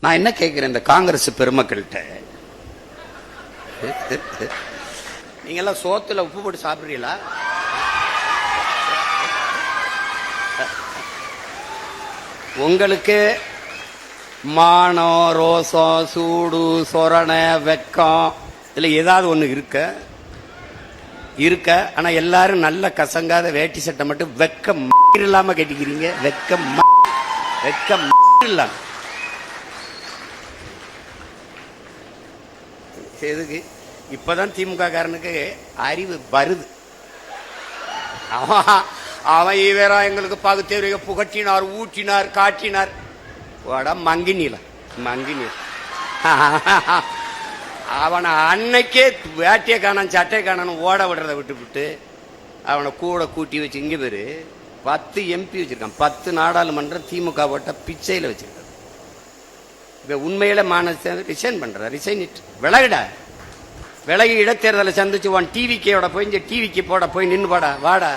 நான் என்ன கேட்கிறேன் இந்த காங்கிரஸ் பெருமக்கள்கிட்ட, நீங்க எல்லாம் சோத்துல உப்பு போட்டு சாப்பிடுறீங்களா? உங்களுக்கு மானம், ரோசம், சூடு, சொரணை, வெக்கம் இல்ல ஏதாவது ஒண்ணு இருக்க ஆனா எல்லாரும் நல்ல கசங்காத வேட்டி சட்டை மட்டும் வெக்கம் இல்லாம கட்டிக்கிறீங்க. வெக்கம் இல்லாம எதுக்கு? இப்பதான் திமுக காரனுக்கு அறிவு வருது. அவன் இவரா எங்களுக்கு பகுத்தறிவு புகட்டினார், ஊட்டினார், காட்டினார். மங்கி நீல அவனை அன்னைக்கே வேட்டியை காணான் சட்டை காணான்னு ஓட விடுறத விட்டு அவனை கூட கூட்டி வச்சு இங்க பேரு 10 MP வச்சிருக்கான். 10 நாடாளுமன்ற திமுக ஓட்ட பிச்சையில வச்சிருக்கான். இப்ப உண்மையில மானச ரிசைன் பண்ற விலகி இடைத்தேர்தலை சந்திச்சு டிவிக்கோட போய் டிவிக்கு போட போய் நின்று வாடா